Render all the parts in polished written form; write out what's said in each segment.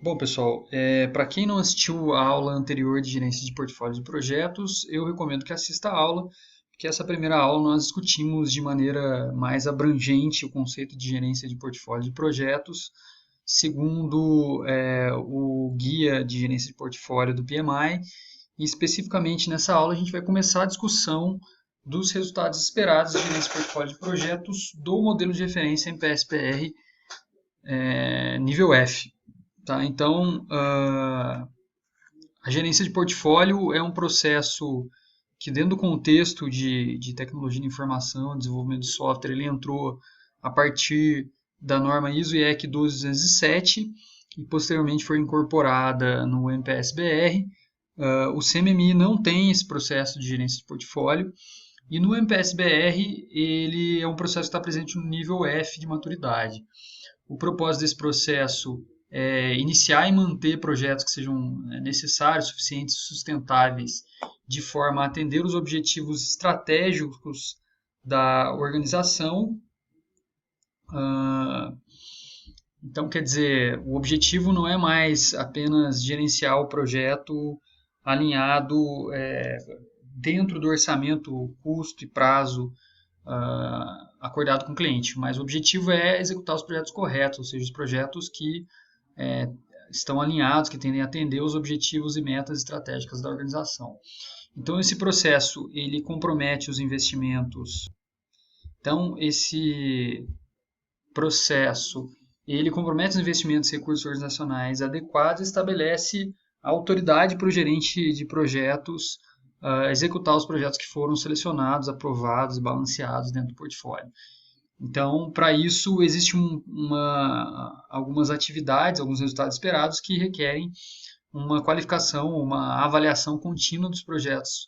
Bom, pessoal, para quem não assistiu a aula anterior de gerência de portfólios e projetos, eu recomendo que assista a aula, porque essa primeira aula nós discutimos de maneira mais abrangente o conceito de gerência de portfólios e projetos, segundo o guia de gerência de portfólio do PMI, e especificamente nessa aula a gente vai começar a discussão dos resultados esperados de gerência de portfólio de projetos do modelo de referência em PSPR nível F. Tá? Então, a gerência de portfólio é um processo que, dentro do contexto de tecnologia de informação, desenvolvimento de software, ele entrou a partir da norma ISO IEC 12207 e posteriormente foi incorporada no MPS-BR. O CMMI não tem esse processo de gerência de portfólio e no MPS-BR ele é um processo que está presente no nível F de maturidade. O propósito desse processo é iniciar e manter projetos que sejam necessários, suficientes e sustentáveis, de forma a atender os objetivos estratégicos da organização. Então, quer dizer, o objetivo não é mais apenas gerenciar o projeto alinhado dentro do orçamento, custo e prazo acordado com o cliente, mas o objetivo é executar os projetos corretos, ou seja, os projetos que estão alinhados, que tendem a atender os objetivos e metas estratégicas da organização. Então, esse processo ele compromete os investimentos. Então, esse processo ele compromete os investimentos e recursos organizacionais adequados e estabelece a autoridade para o gerente de projetos executar os projetos que foram selecionados, aprovados e balanceados dentro do portfólio. Então, para isso, existem algumas atividades, alguns resultados esperados que requerem uma qualificação, uma avaliação contínua dos projetos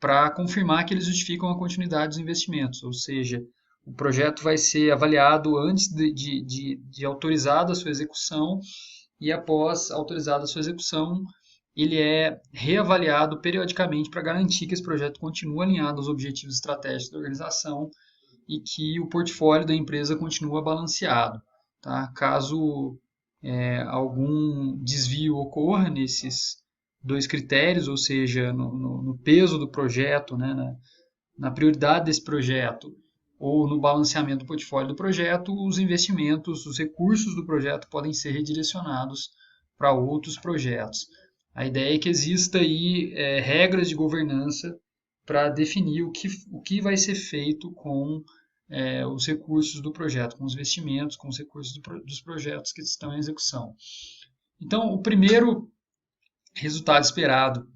para confirmar que eles justificam a continuidade dos investimentos, ou seja, o projeto vai ser avaliado antes de autorizada a sua execução e após autorizada a sua execução, ele é reavaliado periodicamente para garantir que esse projeto continua alinhado aos objetivos estratégicos da organização e que o portfólio da empresa continua balanceado. Tá? Caso algum desvio ocorra nesses dois critérios, ou seja, no peso do projeto, né, na prioridade desse projeto ou no balanceamento do portfólio do projeto, os investimentos, os recursos do projeto podem ser redirecionados para outros projetos. A ideia é que exista aí regras de governança para definir o que vai ser feito com os recursos do projeto, com os investimentos, com os recursos dos projetos que estão em execução. Então, o primeiro resultado esperado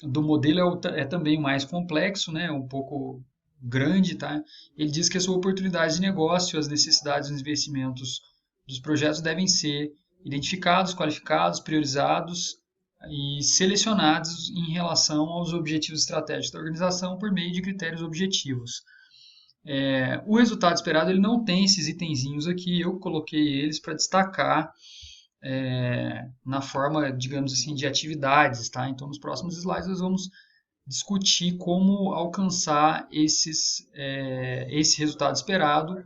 do modelo é também mais complexo, né, um pouco grande, tá? Ele diz que a sua oportunidade de negócio, as necessidades e os investimentos dos projetos devem ser identificados, qualificados, priorizados e selecionados em relação aos objetivos estratégicos da organização por meio de critérios objetivos. O resultado esperado ele não tem esses itenzinhos aqui, eu coloquei eles para destacar na forma, digamos assim, de atividades, tá? Então, nos próximos slides nós vamos discutir como alcançar esse resultado esperado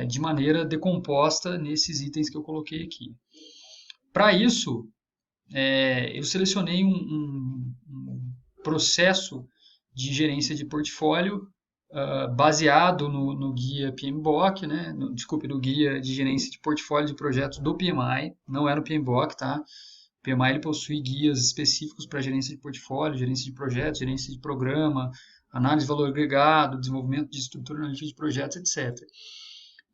de maneira decomposta nesses itens que eu coloquei aqui. Para isso, eu selecionei um processo de gerência de portfólio baseado no guia PMBOK, né? No guia de gerência de portfólio de projetos do PMI, não é no PMBOK, tá? O PMI ele possui guias específicos para gerência de portfólio, gerência de projetos, gerência de programa, análise de valor agregado, desenvolvimento de estrutura analítica de projetos, etc.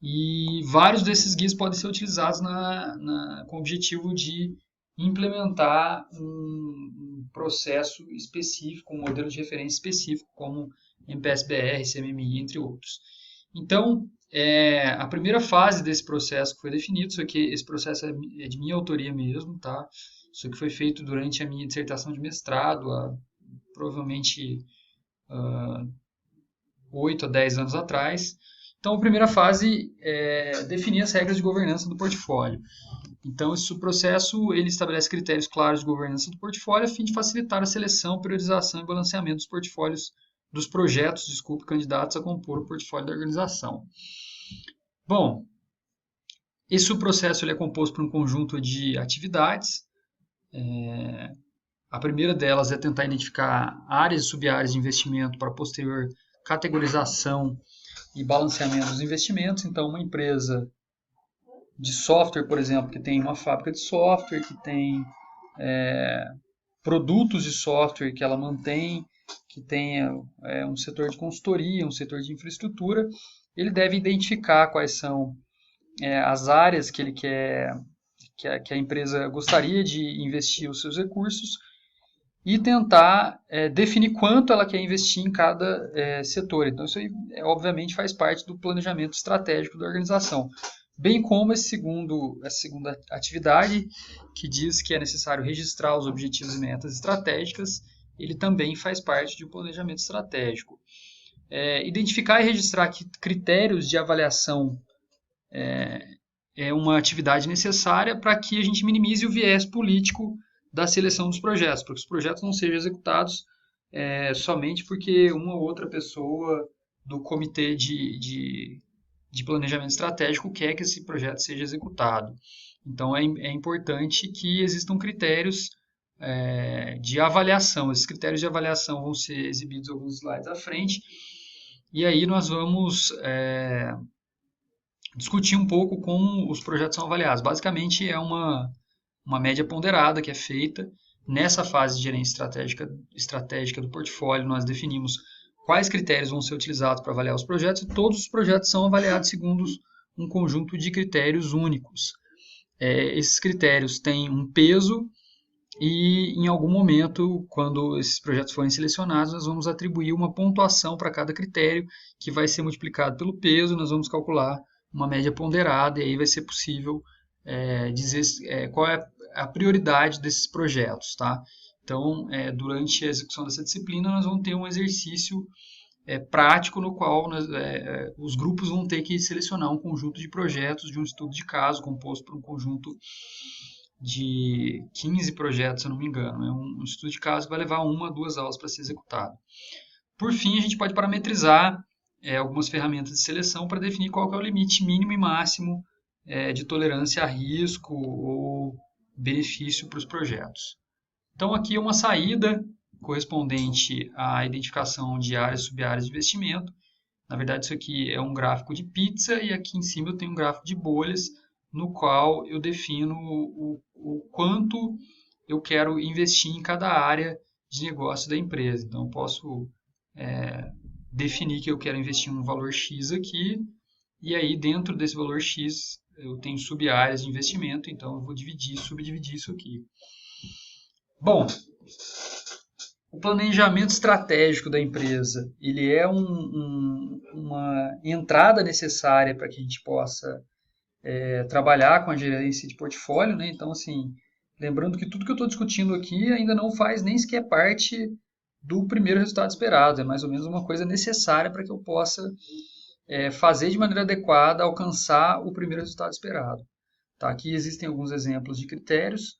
E vários desses guias podem ser utilizados com o objetivo de implementar um processo específico, um modelo de referência específico, como MPS-BR, CMMI, entre outros. Então, a primeira fase desse processo que foi definido, esse processo é de minha autoria mesmo, tá? Isso aqui foi feito durante a minha dissertação de mestrado, provavelmente 8 a 10 anos atrás. Então, a primeira fase é definir as regras de governança do portfólio. Então, esse processo ele estabelece critérios claros de governança do portfólio a fim de facilitar a seleção, priorização e balanceamento dos portfólios dos projetos, candidatos a compor o portfólio da organização. Bom, Esse processo ele é composto por um conjunto de atividades. A primeira delas é tentar identificar áreas e sub-áreas de investimento para posterior categorização e balanceamento dos investimentos. Então, uma empresa de software, por exemplo, que tem uma fábrica de software, que tem produtos de software que ela mantém, que tenha um setor de consultoria, um setor de infraestrutura, ele deve identificar quais são as áreas que ele quer, que a empresa gostaria de investir os seus recursos e tentar definir quanto ela quer investir em cada setor. Então, isso aí, obviamente, faz parte do planejamento estratégico da organização. Bem como essa segunda atividade, que diz que é necessário registrar os objetivos e metas estratégicas, ele também faz parte de um planejamento estratégico. Identificar e registrar critérios de avaliação é uma atividade necessária para que a gente minimize o viés político da seleção dos projetos, para que os projetos não sejam executados somente porque uma ou outra pessoa do comitê de planejamento estratégico quer que esse projeto seja executado. Então, é importante que existam critérios de avaliação. Esses critérios de avaliação vão ser exibidos alguns slides à frente, e aí nós vamos discutir um pouco como os projetos são avaliados. Basicamente, é uma média ponderada que é feita. Nessa fase de gerência estratégica do portfólio, nós definimos quais critérios vão ser utilizados para avaliar os projetos, e todos os projetos são avaliados segundo um conjunto de critérios únicos. Esses critérios têm um peso e, em algum momento, quando esses projetos forem selecionados, nós vamos atribuir uma pontuação para cada critério, que vai ser multiplicado pelo peso, nós vamos calcular uma média ponderada, e aí vai ser possível dizer qual é a prioridade desses projetos, tá? Então, durante a execução dessa disciplina, nós vamos ter um exercício prático no qual os grupos vão ter que selecionar um conjunto de projetos de um estudo de caso composto por um conjunto de 15 projetos, se eu não me engano. É um estudo de caso que vai levar 1 a 2 aulas para ser executado. Por fim, a gente pode parametrizar algumas ferramentas de seleção para definir qual que é o limite mínimo e máximo de tolerância a risco ou benefício para os projetos. Então, aqui é uma saída correspondente à identificação de áreas e sub-áreas de investimento. Na verdade, isso aqui é um gráfico de pizza, e aqui em cima eu tenho um gráfico de bolhas, no qual eu defino o quanto eu quero investir em cada área de negócio da empresa. Então, eu posso definir que eu quero investir um valor X aqui, e aí dentro desse valor X eu tenho sub-áreas de investimento, então eu vou subdividir isso aqui. Bom, o planejamento estratégico da empresa, ele é uma entrada necessária para que a gente possa trabalhar com a gerência de portfólio, né? Então, assim, lembrando que tudo que eu estou discutindo aqui ainda não faz nem sequer parte do primeiro resultado esperado, é mais ou menos uma coisa necessária para que eu possa fazer de maneira adequada, alcançar o primeiro resultado esperado. Tá? Aqui existem alguns exemplos de critérios.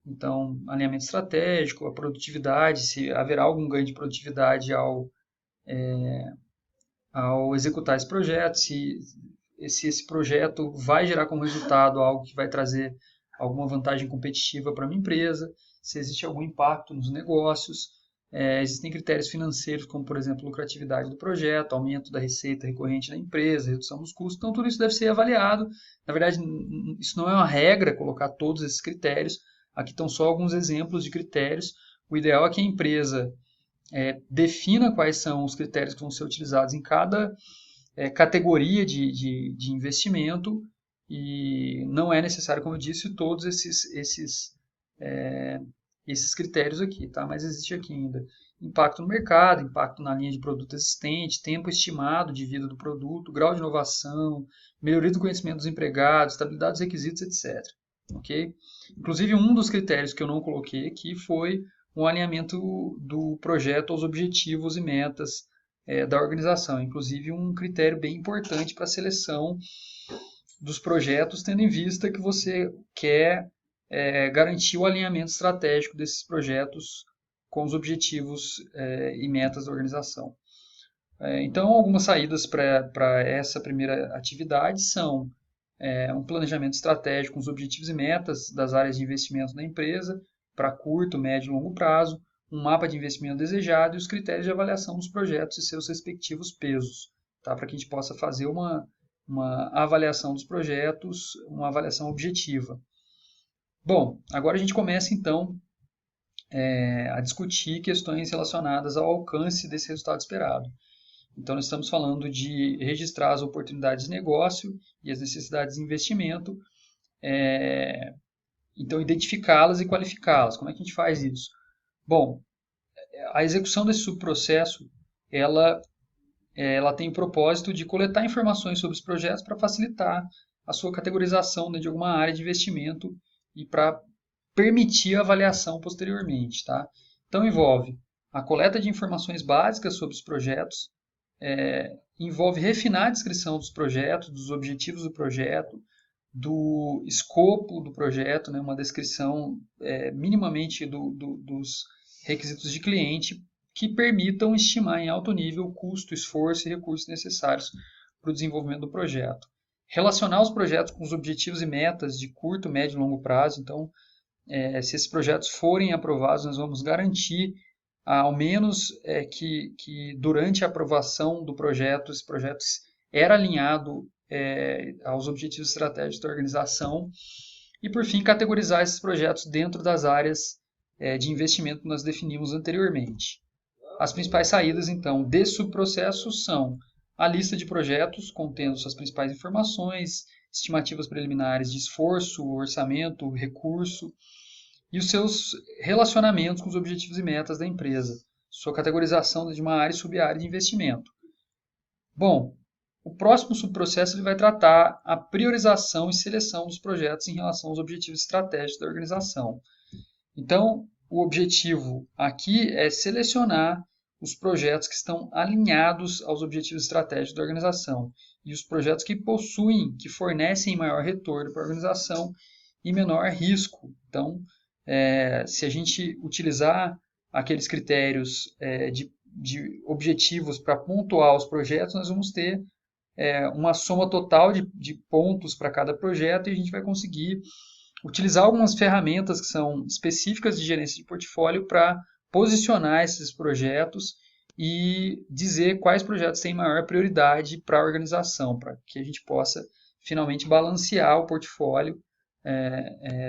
Então, alinhamento estratégico, a produtividade, se haverá algum ganho de produtividade ao executar esse projeto, se esse projeto vai gerar como resultado algo que vai trazer alguma vantagem competitiva para a minha empresa, se existe algum impacto nos negócios. Existem critérios financeiros, como, por exemplo, lucratividade do projeto, aumento da receita recorrente da empresa, redução dos custos. Então, tudo isso deve ser avaliado. Na verdade, isso não é uma regra, colocar todos esses critérios. Aqui estão só alguns exemplos de critérios. O ideal é que a empresa defina quais são os critérios que vão ser utilizados em cada categoria de investimento, e não é necessário, como eu disse, todos esses critérios aqui, tá? Mas existe aqui ainda impacto no mercado, impacto na linha de produto existente, tempo estimado de vida do produto, grau de inovação, melhoria do conhecimento dos empregados, estabilidade dos requisitos, etc. Okay? Inclusive, um dos critérios que eu não coloquei aqui foi o alinhamento do projeto aos objetivos e metas da organização. Inclusive, um critério bem importante para a seleção dos projetos, tendo em vista que você quer garantir o alinhamento estratégico desses projetos com os objetivos e metas da organização. Então, algumas saídas para essa primeira atividade são um planejamento estratégico com os objetivos e metas das áreas de investimento da empresa para curto, médio e longo prazo, um mapa de investimento desejado e os critérios de avaliação dos projetos e seus respectivos pesos, tá? Para que a gente possa fazer uma avaliação dos projetos, uma avaliação objetiva. Bom, agora a gente começa então a discutir questões relacionadas ao alcance desse resultado esperado. Então, nós estamos falando de registrar as oportunidades de negócio e as necessidades de investimento, então identificá-las e qualificá-las. Como é que a gente faz isso? Bom, a execução desse subprocesso, ela tem o propósito de coletar informações sobre os projetos para facilitar a sua categorização de alguma área de investimento e para permitir a avaliação posteriormente. Tá? Então, envolve a coleta de informações básicas sobre os projetos, envolve refinar a descrição dos projetos, dos objetivos do projeto, do escopo do projeto, né, uma descrição minimamente dos requisitos de cliente que permitam estimar em alto nível o custo, esforço e recursos necessários para o desenvolvimento do projeto. Relacionar os projetos com os objetivos e metas de curto, médio e longo prazo. Então, se esses projetos forem aprovados, nós vamos garantir, ao menos, que durante a aprovação do projeto, esse projeto era alinhado aos objetivos estratégicos da organização. E, por fim, categorizar esses projetos dentro das áreas de investimento que nós definimos anteriormente. As principais saídas, então, desse subprocesso são a lista de projetos contendo suas principais informações, estimativas preliminares de esforço, orçamento, recurso e os seus relacionamentos com os objetivos e metas da empresa, sua categorização de uma área e sub-área de investimento. Bom, o próximo subprocesso ele vai tratar a priorização e seleção dos projetos em relação aos objetivos estratégicos da organização. Então, o objetivo aqui é selecionar os projetos que estão alinhados aos objetivos estratégicos da organização e os projetos que fornecem maior retorno para a organização e menor risco. Então, se a gente utilizar aqueles critérios de objetivos para pontuar os projetos, nós vamos ter uma soma total de pontos para cada projeto e a gente vai conseguir utilizar algumas ferramentas que são específicas de gerência de portfólio para posicionar esses projetos e dizer quais projetos têm maior prioridade para a organização, para que a gente possa finalmente balancear o portfólio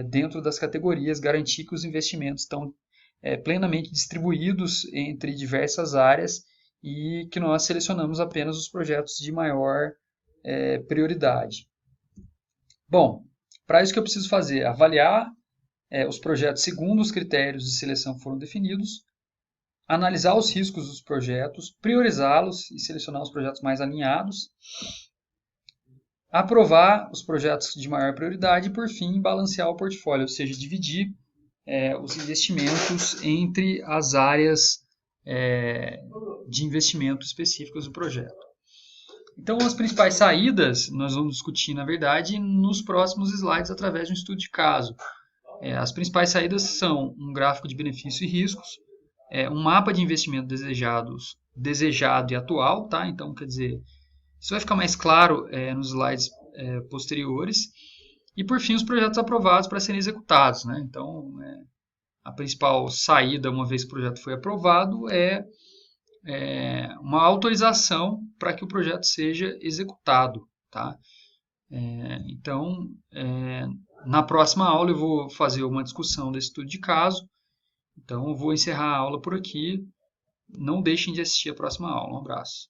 dentro das categorias, garantir que os investimentos estão plenamente distribuídos entre diversas áreas e que nós selecionamos apenas os projetos de maior prioridade. Bom, para isso que eu preciso fazer? Avaliar os projetos segundo os critérios de seleção que foram definidos, analisar os riscos dos projetos, priorizá-los e selecionar os projetos mais alinhados, aprovar os projetos de maior prioridade e, por fim, balancear o portfólio, ou seja, dividir os investimentos entre as áreas de investimento específicas do projeto. Então, as principais saídas nós vamos discutir, na verdade, nos próximos slides através de um estudo de caso. As principais saídas são um gráfico de benefícios e riscos, um mapa de investimento desejado e atual, tá? Então, quer dizer, isso vai ficar mais claro nos slides posteriores. E, por fim, os projetos aprovados para serem executados, né? Então, a principal saída, uma vez que o projeto foi aprovado, é uma autorização para que o projeto seja executado, tá? Então, na próxima aula eu vou fazer uma discussão desse estudo de caso. Então, eu vou encerrar a aula por aqui. Não deixem de assistir a próxima aula. Um abraço.